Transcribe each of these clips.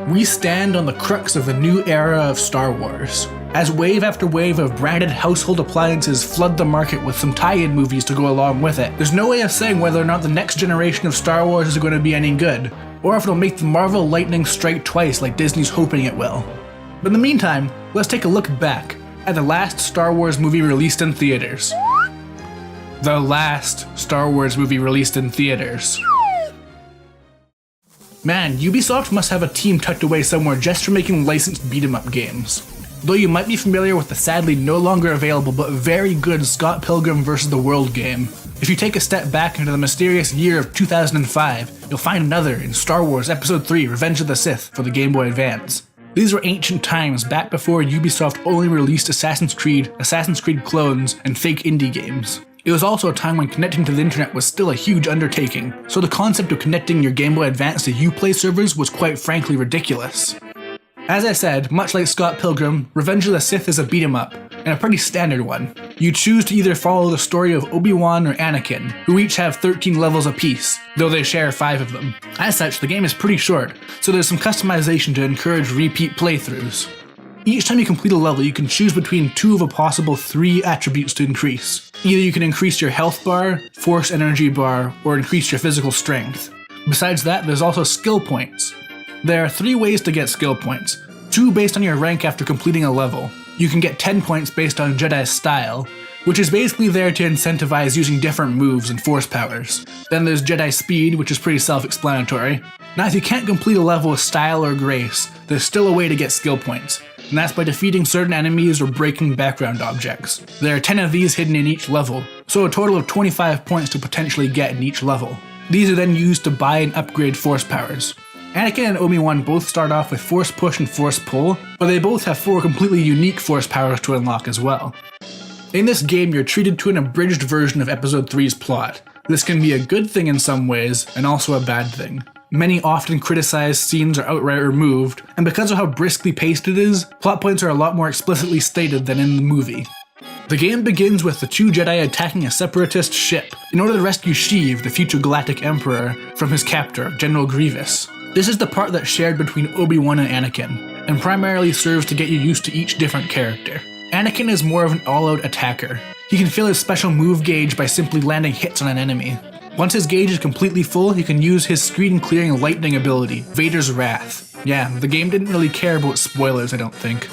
we stand on the crux of a new era of Star Wars. As wave after wave of branded household appliances flood the market with some tie-in movies to go along with it, there's no way of saying whether or not the next generation of Star Wars is going to be any good, or if it'll make the Marvel lightning strike twice like Disney's hoping it will. But in the meantime, let's take a look back at the last Star Wars movie released in theaters. The last Star Wars movie released in theaters. Man, Ubisoft must have a team tucked away somewhere just for making licensed beat-em-up games. Though you might be familiar with the sadly no longer available but very good Scott Pilgrim vs. the World game, if you take a step back into the mysterious year of 2005, you'll find another in Star Wars Episode 3 Revenge of the Sith for the Gameboy Advance. These were ancient times back before Ubisoft only released Assassin's Creed clones, and fake indie games. It was also a time when connecting to the internet was still a huge undertaking, so the concept of connecting your Game Boy Advance to Uplay servers was quite frankly ridiculous. As I said, much like Scott Pilgrim, Revenge of the Sith is a beat-em-up, and a pretty standard one. You choose to either follow the story of Obi-Wan or Anakin, who each have 13 levels apiece, though they share 5 of them. As such, the game is pretty short, so there's some customization to encourage repeat playthroughs. Each time you complete a level, you can choose between 2 of a possible 3 attributes to increase. Either you can increase your health bar, force energy bar, or increase your physical strength. Besides that, there's also skill points. There are 3 ways to get skill points, 2 based on your rank after completing a level. You can get 10 points based on Jedi style, which is basically there to incentivize using different moves and force powers. Then there's Jedi speed, which is pretty self-explanatory. Now if you can't complete a level with style or grace, there's still a way to get skill points, and that's by defeating certain enemies or breaking background objects. There are 10 of these hidden in each level, so a total of 25 points to potentially get in each level. These are then used to buy and upgrade force powers. Anakin and Obi-Wan both start off with Force Push and Force Pull, but they both have 4 completely unique force powers to unlock as well. In this game, you're treated to an abridged version of Episode 3's plot. This can be a good thing in some ways, and also a bad thing. Many often criticized scenes are outright removed, and because of how briskly paced it is, plot points are a lot more explicitly stated than in the movie. The game begins with the 2 Jedi attacking a separatist ship in order to rescue Sheev, the future Galactic Emperor, from his captor, General Grievous. This is the part that's shared between Obi-Wan and Anakin, and primarily serves to get you used to each different character. Anakin is more of an all-out attacker. He can fill his special move gauge by simply landing hits on an enemy. Once his gauge is completely full, he can use his screen-clearing lightning ability, Vader's Wrath. Yeah, the game didn't really care about spoilers, I don't think.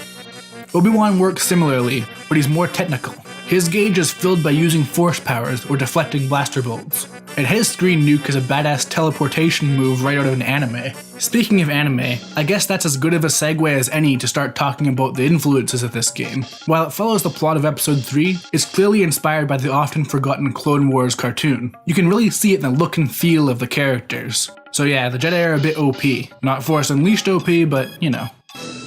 Obi-Wan works similarly, but he's more technical. His gauge is filled by using force powers or deflecting blaster bolts. And his screen nuke is a badass teleportation move right out of an anime. Speaking of anime, I guess that's as good of a segue as any to start talking about the influences of this game. While it follows the plot of Episode 3, it's clearly inspired by the often forgotten Clone Wars cartoon. You can really see it in the look and feel of the characters. So yeah, the Jedi are a bit OP. Not Force Unleashed OP, but you know.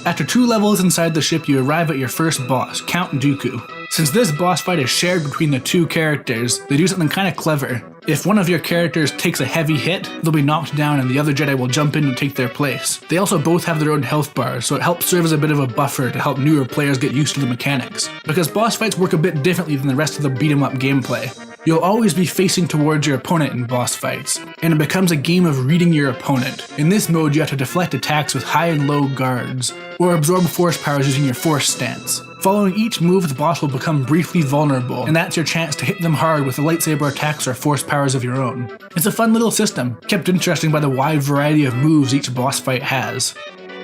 After 2 levels inside the ship, you arrive at your first boss, Count Dooku. Since this boss fight is shared between the 2 characters, they do something kinda clever. If one of your characters takes a heavy hit, they'll be knocked down and the other Jedi will jump in and take their place. They also both have their own health bars, so it helps serve as a bit of a buffer to help newer players get used to the mechanics. Because boss fights work a bit differently than the rest of the beat-em-up gameplay. You'll always be facing towards your opponent in boss fights, and it becomes a game of reading your opponent. In this mode, you have to deflect attacks with high and low guards, or absorb force powers using your force stance. Following each move, the boss will become briefly vulnerable, and that's your chance to hit them hard with the lightsaber attacks or force powers of your own. It's a fun little system, kept interesting by the wide variety of moves each boss fight has.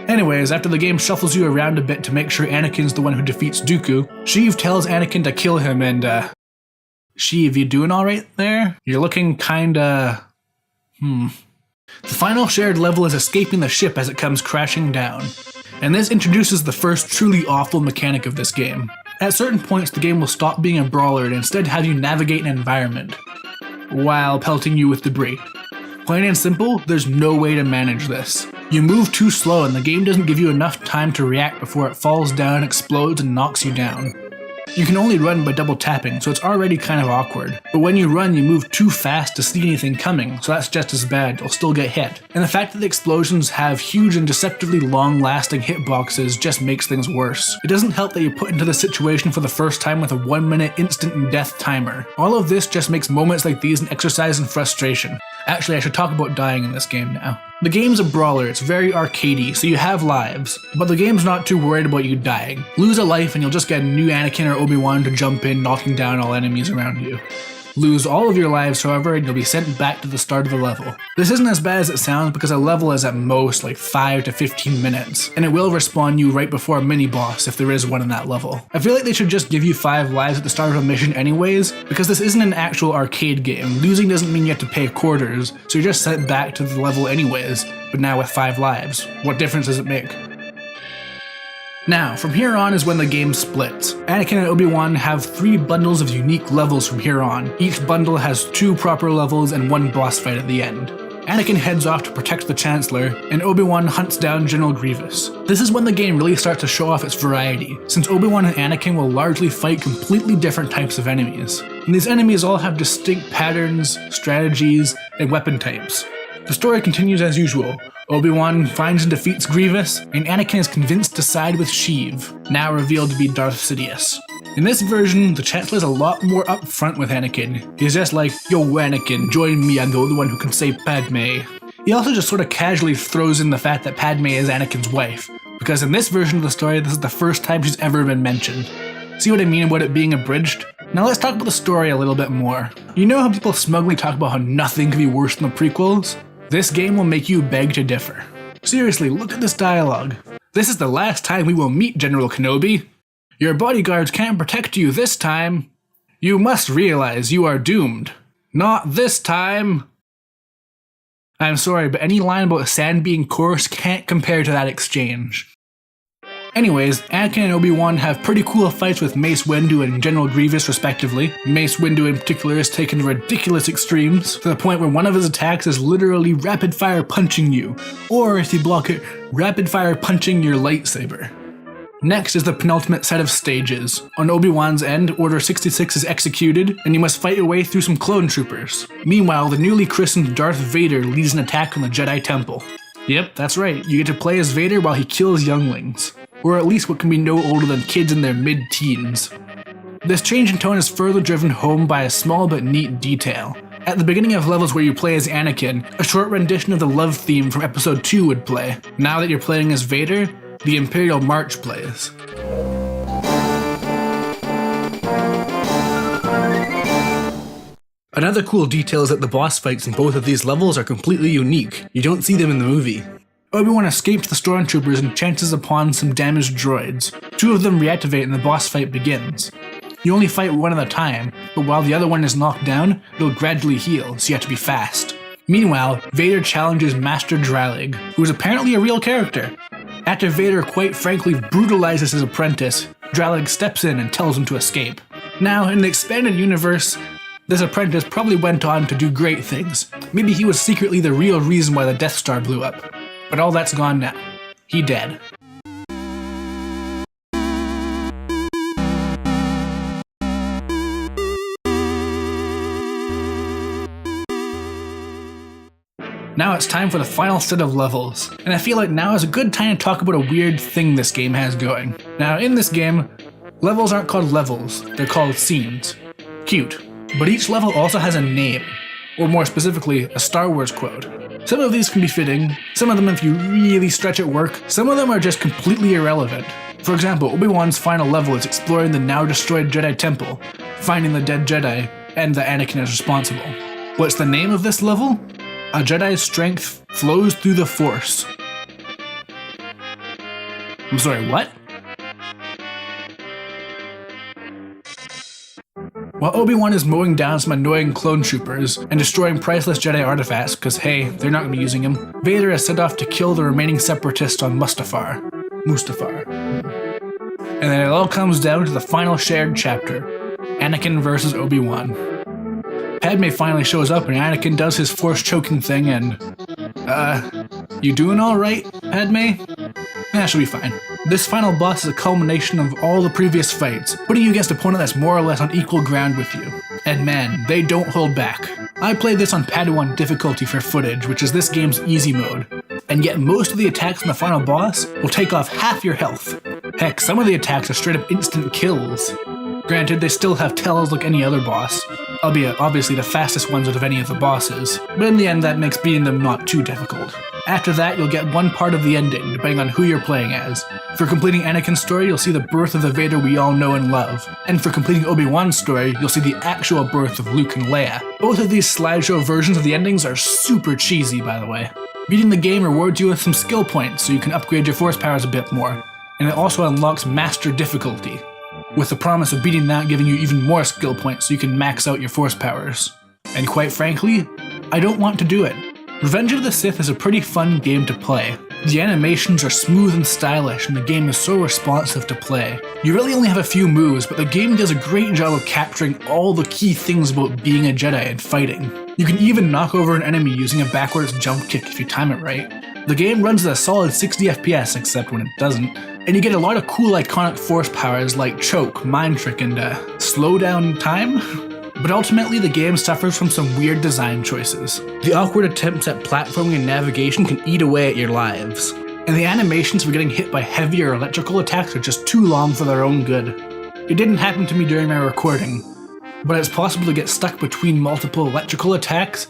Anyways, after the game shuffles you around a bit to make sure Anakin's the one who defeats Dooku, Sheev tells Anakin to kill him and Sheev, you doing alright there? You're looking kinda... The final shared level is escaping the ship as it comes crashing down. And this introduces the first truly awful mechanic of this game. At certain points, the game will stop being a brawler and instead have you navigate an environment, while pelting you with debris. Plain and simple, there's no way to manage this. You move too slow and the game doesn't give you enough time to react before it falls down, explodes, and knocks you down. You can only run by double tapping, so it's already kind of awkward. But when you run, you move too fast to see anything coming, so that's just as bad, you'll still get hit. And the fact that the explosions have huge and deceptively long-lasting hitboxes just makes things worse. It doesn't help that you're put into the situation for the first time with a 1-minute instant death timer. All of this just makes moments like these an exercise in frustration. Actually, I should talk about dying in this game now. The game's a brawler, it's very arcadey, so you have lives, but the game's not too worried about you dying. Lose a life and you'll just get a new Anakin or Obi-Wan to jump in, knocking down all enemies around you. Lose all of your lives, however, and you'll be sent back to the start of the level. This isn't as bad as it sounds because a level is at most like 5 to 15 minutes, and it will respawn you right before a mini-boss if there is one in that level. I feel like they should just give you 5 lives at the start of a mission anyways, because this isn't an actual arcade game. Losing doesn't mean you have to pay quarters, so you're just sent back to the level anyways, but now with 5 lives. What difference does it make? Now, from here on is when the game splits. Anakin and Obi-Wan have 3 bundles of unique levels from here on. Each bundle has 2 proper levels and 1 boss fight at the end. Anakin heads off to protect the Chancellor, and Obi-Wan hunts down General Grievous. This is when the game really starts to show off its variety, since Obi-Wan and Anakin will largely fight completely different types of enemies. And these enemies all have distinct patterns, strategies, and weapon types. The story continues as usual. Obi-Wan finds and defeats Grievous, and Anakin is convinced to side with Sheev, now revealed to be Darth Sidious. In this version, the Chancellor is a lot more upfront with Anakin. He's just like, "Yo Anakin, join me, I'm the only one who can save Padme." He also just sort of casually throws in the fact that Padme is Anakin's wife, because in this version of the story, this is the first time she's ever been mentioned. See what I mean about it being abridged? Now let's talk about the story a little bit more. You know how people smugly talk about how nothing could be worse than the prequels? This game will make you beg to differ. Seriously, look at this dialogue. "This is the last time we will meet, General Kenobi. Your bodyguards can't protect you this time. You must realize you are doomed. Not this time." I'm sorry, but any line about sand being coarse can't compare to that exchange. Anyways, Anakin and Obi-Wan have pretty cool fights with Mace Windu and General Grievous respectively. Mace Windu in particular is taken to ridiculous extremes, to the point where one of his attacks is literally rapid-fire punching you, or if you block it, rapid-fire punching your lightsaber. Next is the penultimate set of stages. On Obi-Wan's end, Order 66 is executed, and you must fight your way through some clone troopers. Meanwhile, the newly christened Darth Vader leads an attack on the Jedi Temple. Yep, that's right, you get to play as Vader while he kills younglings. Or at least what can be no older than kids in their mid-teens. This change in tone is further driven home by a small but neat detail. At the beginning of levels where you play as Anakin, a short rendition of the love theme from episode 2 would play. Now that you're playing as Vader, the Imperial March plays. Another cool detail is that the boss fights in both of these levels are completely unique. You don't see them in the movie. Obi-Wan escapes the stormtroopers and chances upon some damaged droids. 2 of them reactivate and the boss fight begins. You only fight one at a time, but while the other one is knocked down, it'll gradually heal, so you have to be fast. Meanwhile, Vader challenges Master Dralig, who is apparently a real character. After Vader quite frankly brutalizes his apprentice, Dralig steps in and tells him to escape. Now, in the expanded universe, this apprentice probably went on to do great things. Maybe he was secretly the real reason why the Death Star blew up. But all that's gone now. He dead. Now it's time for the final set of levels, and I feel like now is a good time to talk about a weird thing this game has going. Now in this game, levels aren't called levels, they're called scenes. Cute. But each level also has a name, or more specifically, a Star Wars quote. Some of these can be fitting, some of them if you really stretch at work, some of them are just completely irrelevant. For example, Obi-Wan's final level is exploring the now destroyed Jedi Temple, finding the dead Jedi, and that Anakin is responsible. What's the name of this level? A Jedi's strength flows through the Force. I'm sorry, what? While Obi-Wan is mowing down some annoying clone troopers and destroying priceless Jedi artifacts, because hey, they're not going to be using them, Vader is sent off to kill the remaining separatists on Mustafar. And then it all comes down to the final shared chapter, Anakin versus Obi-Wan. Padme finally shows up and Anakin does his force choking thing and, you doing alright, Padme? She'll be fine. This final boss is a culmination of all the previous fights, putting you against an opponent that's more or less on equal ground with you. And man, they don't hold back. I played this on Padawan difficulty for footage, which is this game's easy mode. And yet most of the attacks from the final boss will take off half your health. Heck, some of the attacks are straight up instant kills. Granted, they still have tells like any other boss, albeit obviously the fastest ones out of any of the bosses, but in the end that makes beating them not too difficult. After that, you'll get one part of the ending, depending on who you're playing as. For completing Anakin's story, you'll see the birth of the Vader we all know and love, and for completing Obi-Wan's story, you'll see the actual birth of Luke and Leia. Both of these slideshow versions of the endings are super cheesy, by the way. Beating the game rewards you with some skill points so you can upgrade your force powers a bit more, and it also unlocks Master Difficulty, with the promise of beating that giving you even more skill points so you can max out your force powers. And quite frankly, I don't want to do it. Revenge of the Sith is a pretty fun game to play. The animations are smooth and stylish, and the game is so responsive to play. You really only have a few moves, but the game does a great job of capturing all the key things about being a Jedi and fighting. You can even knock over an enemy using a backwards jump kick if you time it right. The game runs at a solid 60 FPS, except when it doesn't, and you get a lot of cool iconic force powers like Choke, Mind Trick, and Slow Down Time? But ultimately, the game suffers from some weird design choices. The awkward attempts at platforming and navigation can eat away at your lives, and the animations for getting hit by heavier electrical attacks are just too long for their own good. It didn't happen to me during my recording, but it's possible to get stuck between multiple electrical attacks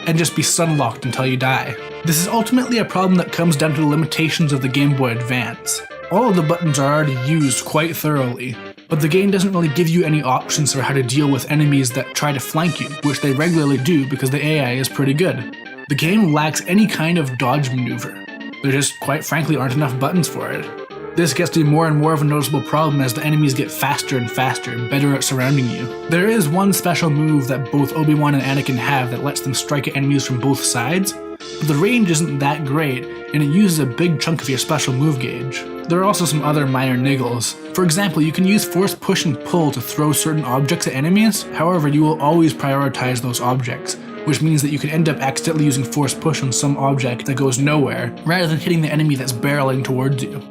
and just be stun-locked until you die. This is ultimately a problem that comes down to the limitations of the Game Boy Advance. All of the buttons are already used quite thoroughly, but the game doesn't really give you any options for how to deal with enemies that try to flank you, which they regularly do because the AI is pretty good. The game lacks any kind of dodge maneuver. There just, quite frankly, aren't enough buttons for it. This gets to be more and more of a noticeable problem as the enemies get faster and faster and better at surrounding you. There is one special move that both Obi-Wan and Anakin have that lets them strike at enemies from both sides, but the range isn't that great, and it uses a big chunk of your special move gauge. There are also some other minor niggles. For example, you can use force push and pull to throw certain objects at enemies, however you will always prioritize those objects, which means that you can end up accidentally using force push on some object that goes nowhere, rather than hitting the enemy that's barreling towards you.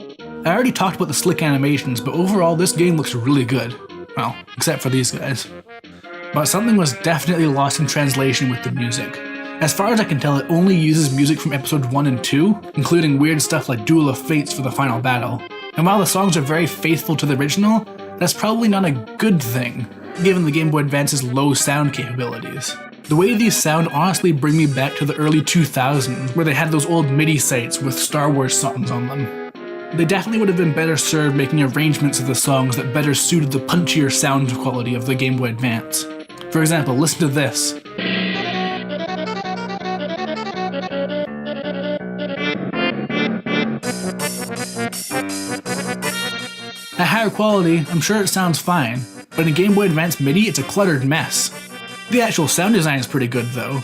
I already talked about the slick animations, but overall this game looks really good. Well, except for these guys. But something was definitely lost in translation with the music. As far as I can tell, it only uses music from episode 1 and 2, including weird stuff like Duel of Fates for the final battle. And while the songs are very faithful to the original, that's probably not a good thing, given the Game Boy Advance's low sound capabilities. The way these sound honestly bring me back to the early 2000s, where they had those old MIDI sites with Star Wars songs on them. They definitely would have been better served making arrangements of the songs that better suited the punchier sound quality of the Game Boy Advance. For example, listen to this. At higher quality, I'm sure it sounds fine, but in a Game Boy Advance MIDI, it's a cluttered mess. The actual sound design is pretty good though.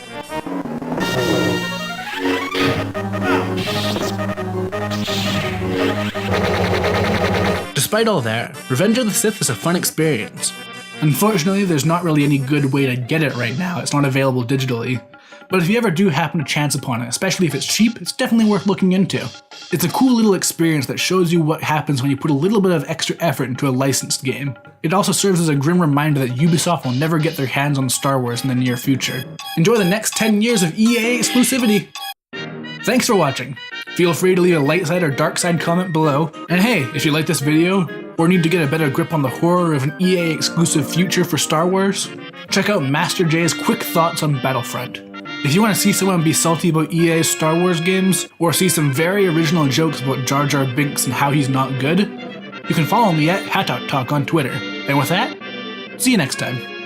Despite all that, Revenge of the Sith is a fun experience. Unfortunately, there's not really any good way to get it right now, it's not available digitally. But if you ever do happen to chance upon it, especially if it's cheap, it's definitely worth looking into. It's a cool little experience that shows you what happens when you put a little bit of extra effort into a licensed game. It also serves as a grim reminder that Ubisoft will never get their hands on Star Wars in the near future. Enjoy the next 10 years of EA exclusivity! Thanks for watching! Feel free to leave a light side or dark side comment below. And hey, if you like this video, or need to get a better grip on the horror of an EA exclusive future for Star Wars, check out Master J's quick thoughts on Battlefront. If you want to see someone be salty about EA's Star Wars games, or see some very original jokes about Jar Jar Binks and how he's not good, you can follow me at HatTalk on Twitter. And with that, see you next time.